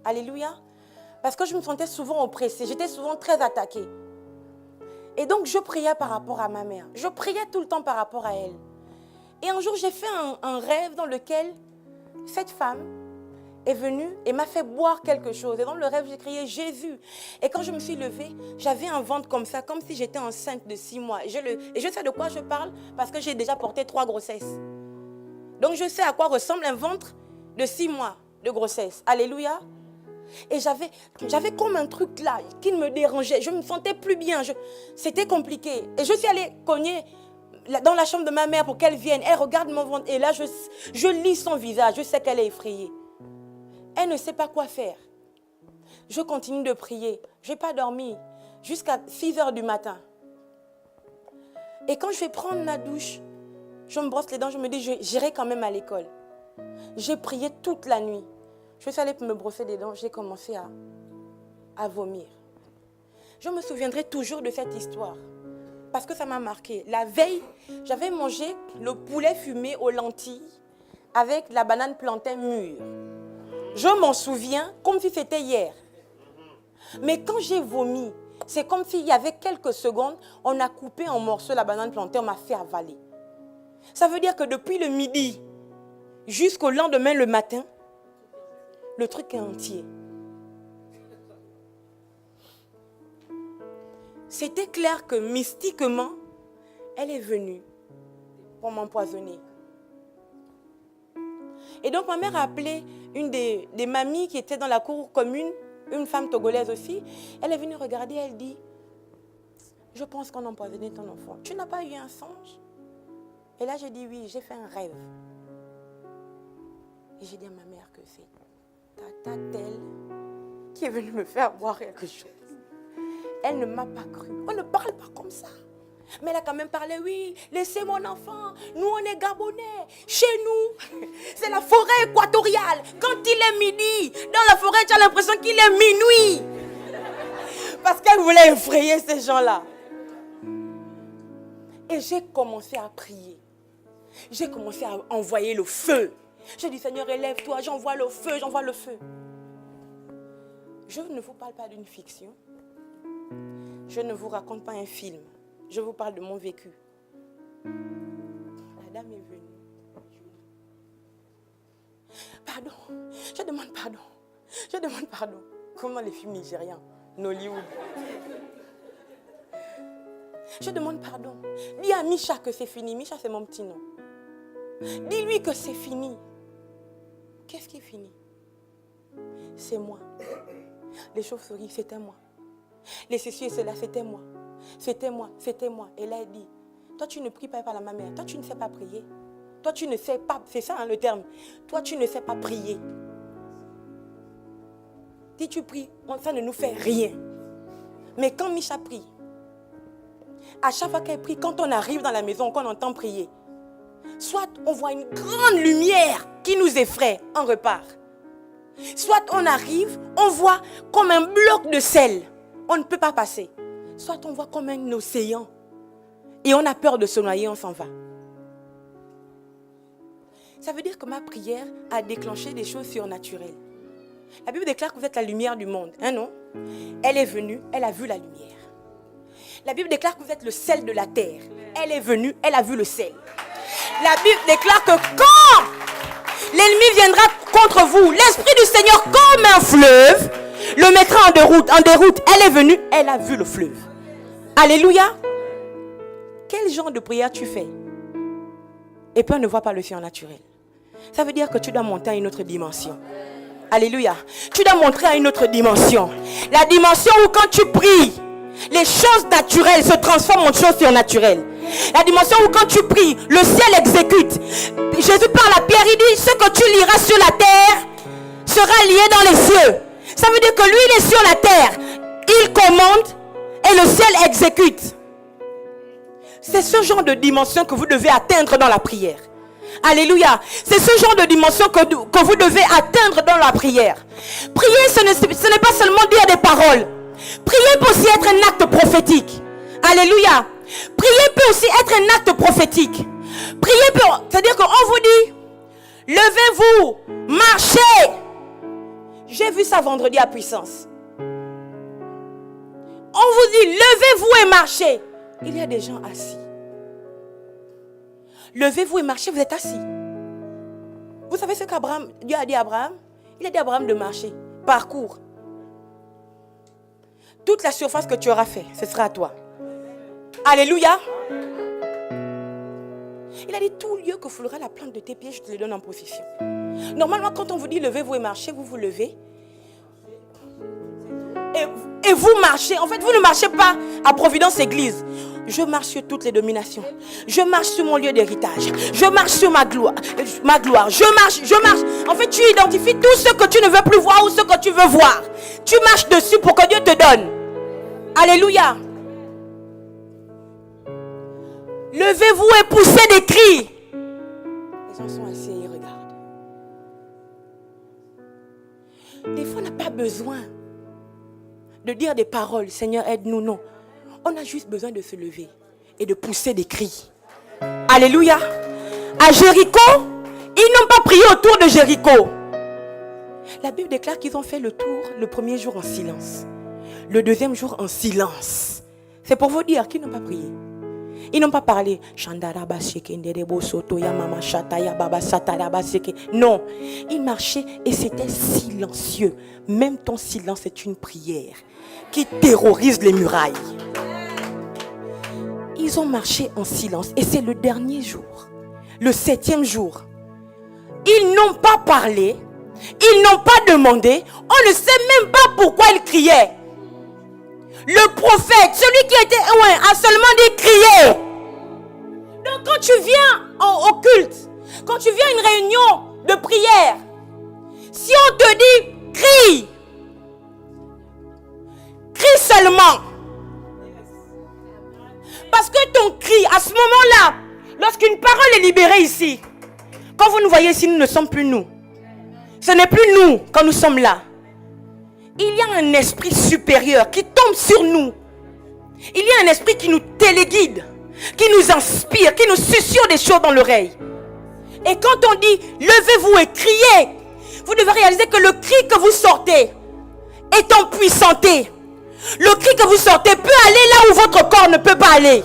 Alléluia. Parce que je me sentais souvent oppressée, j'étais souvent très attaquée. Et donc, je priais par rapport à ma mère. Je priais tout le temps par rapport à elle. Et un jour, j'ai fait un rêve dans lequel cette femme est venue et m'a fait boire quelque chose. Et dans le rêve, j'ai crié Jésus. Et quand je me suis levée, j'avais un ventre comme ça, comme si j'étais enceinte de 6 mois. Et je sais de quoi je parle parce que j'ai déjà porté 3 grossesses. Donc, je sais à quoi ressemble un ventre de 6 mois de grossesse. Alléluia. Et j'avais comme un truc là qui me dérangeait. Je ne me sentais plus bien. C'était compliqué. Et je suis allée cogner dans la chambre de ma mère pour qu'elle vienne. Elle regarde mon ventre. Et là, je lis son visage. Je sais qu'elle est effrayée. Elle ne sait pas quoi faire. Je continue de prier. Je n'ai pas dormi jusqu'à 6h du matin. Et quand je vais prendre ma douche, je me brosse les dents. Je me dis, j'irai quand même à l'école. J'ai prié toute la nuit. Je suis allée pour me brosser les dents, j'ai commencé à vomir. Je me souviendrai toujours de cette histoire, parce que ça m'a marqué. La veille, j'avais mangé le poulet fumé aux lentilles avec la banane plantain mûre. Je m'en souviens comme si c'était hier. Mais quand j'ai vomi, c'est comme s'il y avait quelques secondes, on a coupé en morceaux la banane plantain, on m'a fait avaler. Ça veut dire que depuis le midi jusqu'au lendemain le matin, le truc est entier. C'était clair que mystiquement, elle est venue pour m'empoisonner. Et donc ma mère a appelé une des mamies qui était dans la cour commune, une femme togolaise aussi. Elle est venue regarder, elle dit, je pense qu'on a empoisonné ton enfant. Tu n'as pas eu un songe? Et là j'ai dit oui, j'ai fait un rêve. Et j'ai dit à ma mère que c'est Tata telle qui est venue me faire boire quelque chose. Elle ne m'a pas cru. On ne parle pas comme ça. Mais elle a quand même parlé, oui, laissez mon enfant. Nous, on est Gabonais. Chez nous, c'est la forêt équatoriale. Quand il est midi, dans la forêt, tu as l'impression qu'il est minuit. Parce qu'elle voulait effrayer ces gens-là. Et j'ai commencé à prier. J'ai commencé à envoyer le feu. J'ai dit, Seigneur, élève-toi, j'envoie le feu, j'envoie le feu. Je ne vous parle pas d'une fiction. Je ne vous raconte pas un film. Je vous parle de mon vécu. La dame est venue. Pardon. Je demande pardon. Je demande pardon. Comment les films nigériens, Nollywood. Je demande pardon. Dis à Micha que c'est fini. Micha, c'est mon petit nom. Dis-lui que c'est fini. Qu'est-ce qui est fini? C'est moi. Les chauves-souris, c'était moi. Les ceci et cela, c'était moi. C'était moi, c'était moi. Et là, elle dit, toi, tu ne pries pas par ma mère. Toi, tu ne sais pas prier. Toi, tu ne sais pas, c'est ça hein, le terme. Toi, tu ne sais pas prier. Si tu pries, ça ne nous fait rien. Mais quand Micha prie, à chaque fois qu'elle prie, quand on arrive dans la maison, qu'on entend prier, soit on voit une grande lumière qui nous effraie, on repart. Soit on arrive, on voit comme un bloc de sel, on ne peut pas passer. Soit on voit comme un océan et on a peur de se noyer, on s'en va. Ça veut dire que ma prière a déclenché des choses surnaturelles. La Bible déclare que vous êtes la lumière du monde, hein, non? Elle est venue, elle a vu la lumière. La Bible déclare que vous êtes le sel de la terre. Elle est venue, elle a vu le sel. La Bible déclare que quand l'ennemi viendra contre vous, l'Esprit du Seigneur comme un fleuve le mettra en déroute. Elle est venue, elle a vu le fleuve. Alléluia. Quel genre de prière tu fais? Et puis on ne voit pas le surnaturel. Ça veut dire que tu dois monter à une autre dimension. Alléluia. Tu dois montrer à une autre dimension. La dimension où quand tu pries, les choses naturelles se transforment en choses surnaturelles. La dimension où quand tu pries, le ciel exécute. Jésus parle à Pierre, il dit, ce que tu liras sur la terre sera lié dans les cieux. Ça veut dire que lui, il est sur la terre. Il commande et le ciel exécute. C'est ce genre de dimension que vous devez atteindre dans la prière. Alléluia. C'est ce genre de dimension que vous devez atteindre dans la prière. Prier, ce n'est pas seulement dire des paroles. Prier peut aussi être un acte prophétique. Alléluia. Prier peut aussi être un acte prophétique. Prier peut, c'est-à-dire qu'on vous dit, levez-vous, marchez. J'ai vu ça vendredi à Puissance. On vous dit, levez-vous et marchez. Il y a des gens assis. Levez-vous et marchez, vous êtes assis. Vous savez ce qu'Abraham, Dieu a dit à Abraham? Il a dit à Abraham de marcher. Parcours. Toute la surface que tu auras fait, ce sera à toi. Alléluia. Il a dit, tout lieu que foulera la plante de tes pieds, je te le donne en possession. Normalement, quand on vous dit levez-vous et marchez, vous vous levez. Et vous marchez. En fait, vous ne marchez pas à Providence Église. Je marche sur toutes les dominations. Je marche sur mon lieu d'héritage. Je marche sur ma gloire. Je marche. En fait, tu identifies tout ce que tu ne veux plus voir ou ce que tu veux voir. Tu marches dessus pour que Dieu te donne. Alléluia. Levez-vous et poussez des cris. Les gens sont assis et ils regardent. Des fois, on n'a pas besoin de dire des paroles. Seigneur, aide-nous, non. On a juste besoin de se lever et de pousser des cris. Alléluia. À Jéricho, ils n'ont pas prié autour de Jéricho. La Bible déclare qu'ils ont fait le tour le premier jour en silence. Le deuxième jour en silence. C'est pour vous dire qu'ils n'ont pas prié. Ils n'ont pas parlé. Non. Ils marchaient et c'était silencieux. Même ton silence est une prière qui terrorise les murailles. Ils ont marché en silence et c'est le dernier jour, le 7e jour. Ils n'ont pas parlé, ils n'ont pas demandé, on ne sait même pas pourquoi ils criaient. Le prophète, celui qui était loin, a seulement dit crier. Donc quand tu viens au culte, quand tu viens à une réunion de prière, si on te dit crie, crie seulement. Parce que ton cri, à ce moment-là, lorsqu'une parole est libérée ici, quand vous nous voyez ici, nous ne sommes plus nous. Ce n'est plus nous quand nous sommes là. Il y a un esprit supérieur qui tombe sur nous. Il y a un esprit qui nous téléguide, qui nous inspire, qui nous susurre des choses dans l'oreille. Et quand on dit levez-vous et criez, vous devez réaliser que le cri que vous sortez est empuissanté. Le cri que vous sortez peut aller là où votre corps ne peut pas aller.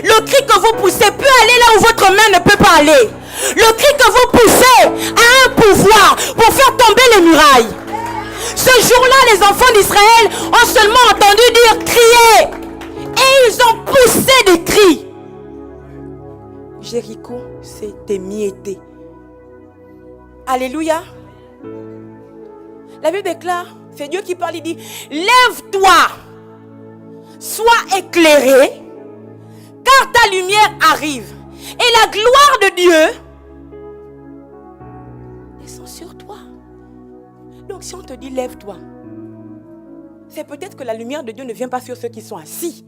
Le cri que vous poussez peut aller là où votre main ne peut pas aller. Le cri que vous poussez a un pouvoir pour faire tomber les murailles. Ce jour-là, les enfants d'Israël ont seulement entendu dire crier. Et ils ont poussé des cris. Jéricho s'est émietté. Alléluia. La Bible déclare, c'est Dieu qui parle, il dit, lève-toi, sois éclairé, car ta lumière arrive. Et la gloire de Dieu descend sur toi. Donc si on te dit lève-toi, c'est peut-être que la lumière de Dieu ne vient pas sur ceux qui sont assis.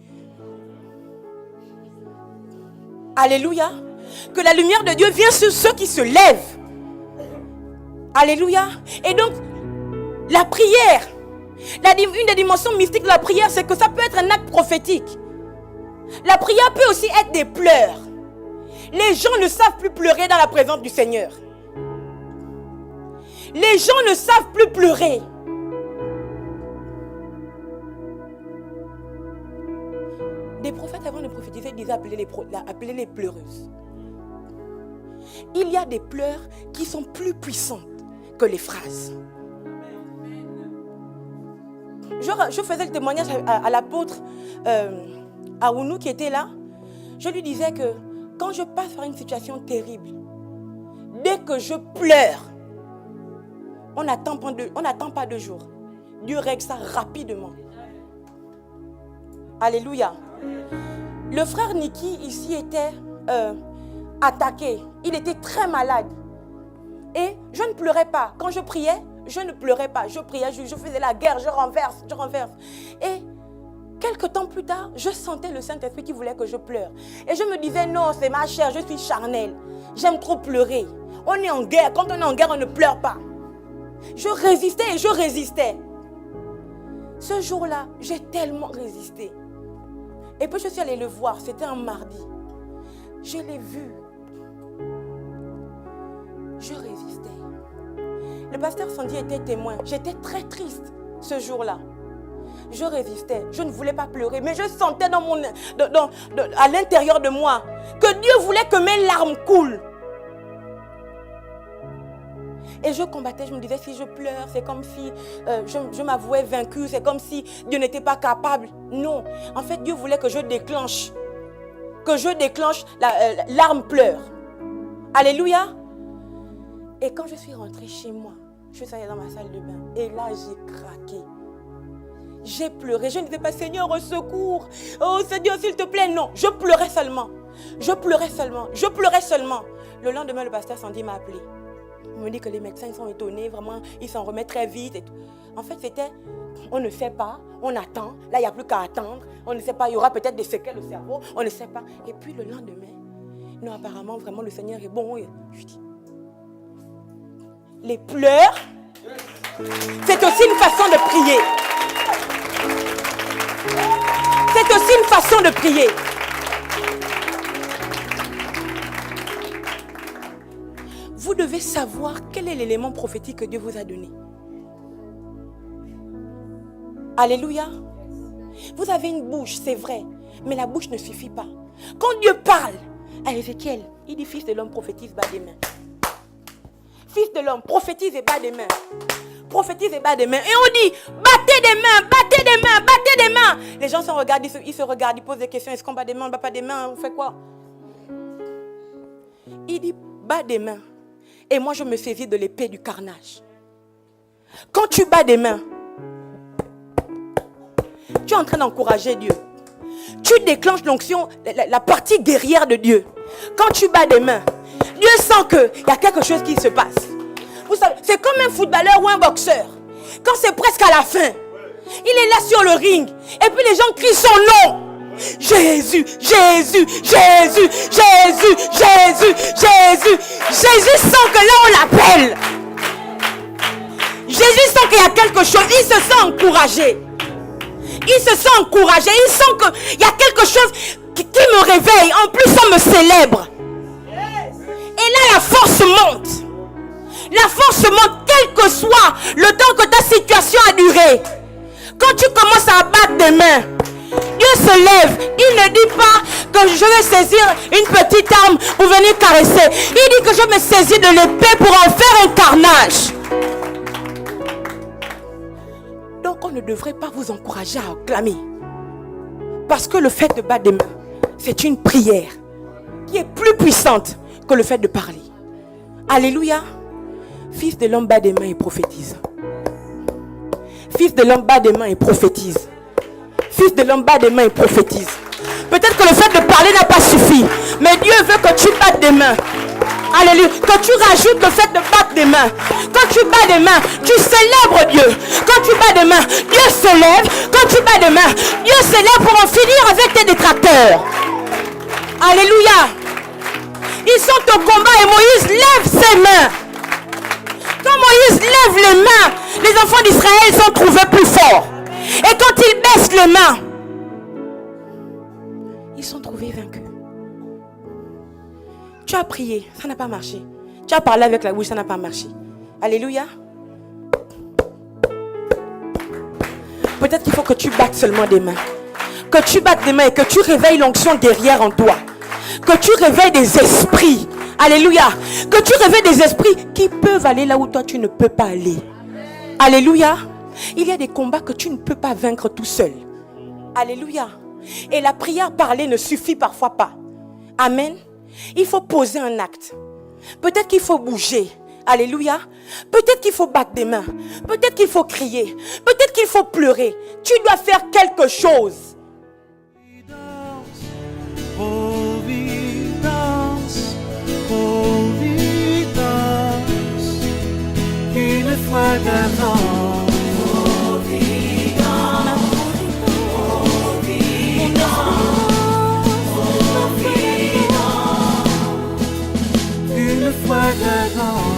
Alléluia. Que la lumière de Dieu vient sur ceux qui se lèvent. Alléluia. Et donc, la prière, une des dimensions mystiques de la prière, c'est que ça peut être un acte prophétique. La prière peut aussi être des pleurs. Les gens ne savent plus pleurer dans la présence du Seigneur. Les gens ne savent plus pleurer. Des prophètes avant de prophétiser disaient appeler les pleureuses. Il y a des pleurs qui sont plus puissantes que les phrases. Je faisais le témoignage à l'apôtre Aounou qui était là. Je lui disais que quand je passe par une situation terrible, dès que je pleure, on n'attend pas 2 jours. Dieu règle ça rapidement. Alléluia. Le frère Niki ici était attaqué. Il était très malade. Et je ne pleurais pas. Quand je priais, je ne pleurais pas. Je priais, je faisais la guerre, je renverse. Et quelques temps plus tard, je sentais le Saint-Esprit qui voulait que je pleure. Et je me disais, non, c'est ma chair, je suis charnelle. J'aime trop pleurer. On est en guerre. Quand on est en guerre, on ne pleure pas. Je résistais et je résistais. Ce jour-là, j'ai tellement résisté. Et puis je suis allée le voir, c'était un mardi. Je l'ai vu. Je résistais. Le pasteur Sandy était témoin. J'étais très triste ce jour-là. Je résistais. Je ne voulais pas pleurer. Mais je sentais à l'intérieur de moi que Dieu voulait que mes larmes coulent. Et je combattais. Je me disais, si je pleure, c'est comme si je m'avouais vaincue. C'est comme si Dieu n'était pas capable. Non. En fait, Dieu voulait que je déclenche. Larmes pleure. Alléluia. Et quand je suis rentrée chez moi, je suis allée dans ma salle de bain. Et là, j'ai craqué. J'ai pleuré. Je ne disais pas, Seigneur, au secours. Oh, Seigneur, s'il te plaît. Non, je pleurais seulement. Le lendemain, le pasteur Sandy m'a appelé. Il me dit que les médecins ils sont étonnés. Vraiment, ils s'en remettent très vite. Et tout. En fait, c'était, on ne sait pas. On attend. Là, il n'y a plus qu'à attendre. On ne sait pas. Il y aura peut-être des séquelles au cerveau. On ne sait pas. Et puis, le lendemain, non, apparemment, vraiment, le Seigneur est bon. Je dis, les pleurs, c'est aussi une façon de prier. C'est aussi une façon de prier. Vous devez savoir quel est l'élément prophétique que Dieu vous a donné. Alléluia. Vous avez une bouche, c'est vrai, mais la bouche ne suffit pas. Quand Dieu parle à Ézéchiel, il dit, fils de l'homme, prophétise, bas des mains. Fils de l'homme, prophétise et bas des mains. Prophétise et bas des mains. Et on dit, battez des mains, battez des mains, battez des mains. Les gens se regardent, ils se regardent, ils posent des questions. Est-ce qu'on bat des mains, on ne bat pas des mains, on fait quoi? Il dit, bats des mains. Et moi, je me saisis de l'épée du carnage. Quand tu bats des mains, tu es en train d'encourager Dieu. Tu déclenches l'onction, la partie guerrière de Dieu. Quand tu bats des mains, Dieu sent qu'il y a quelque chose qui se passe. Vous savez, c'est comme un footballeur ou un boxeur. Quand c'est presque à la fin, il est là sur le ring. Et puis les gens crient son nom. Jésus, Jésus, Jésus, Jésus, Jésus, Jésus. Jésus sent que là on l'appelle. Jésus sent qu'il y a quelque chose. Il se sent encouragé. Il se sent encouragé. Il sent qu'il y a quelque chose qui me réveille. En plus on me célèbre. Et là la force monte. La force monte quel que soit le temps que ta situation a duré. Quand tu commences à battre des mains, Dieu se lève. Il ne dit pas que je vais saisir une petite arme pour venir caresser. Il dit que je me saisis de l'épée pour en faire un carnage. Donc on ne devrait pas vous encourager à acclamer. Parce que le fait de battre des mains, c'est une prière qui est plus puissante que le fait de parler. Alléluia. Fils de l'homme bat des mains et prophétise. Fils de l'homme bat des mains et prophétise. Fils de l'homme bat des mains et prophétise. Peut-être que le fait de parler n'a pas suffi, mais Dieu veut que tu battes des mains. Alléluia. Que tu rajoutes le fait de battre des mains. Quand tu bats des mains, tu célèbres Dieu. Quand tu bats des mains, Dieu se lève. Quand tu bats des mains, Dieu se lève pour en finir avec tes détracteurs. Alléluia. Ils sont au combat et Moïse lève ses mains. Quand Moïse lève les mains, les enfants d'Israël sont trouvés plus forts. Et quand ils baissent les mains, ils sont trouvés vaincus. Tu as prié, ça n'a pas marché. Tu as parlé avec la bouche, ça n'a pas marché. Alléluia. Peut-être qu'il faut que tu battes seulement des mains. Que tu battes des mains et que tu réveilles l'onction guerrière en toi. Que tu réveilles des esprits. Alléluia. Que tu réveilles des esprits qui peuvent aller là où toi tu ne peux pas aller. Alléluia. Il y a des combats que tu ne peux pas vaincre tout seul. Alléluia. Et la prière parlée ne suffit parfois pas. Amen. Il faut poser un acte. Peut-être qu'il faut bouger. Alléluia. Peut-être qu'il faut battre des mains. Peut-être qu'il faut crier. Peut-être qu'il faut pleurer. Tu dois faire quelque chose. Une fois d'avant. Une fois d'avant.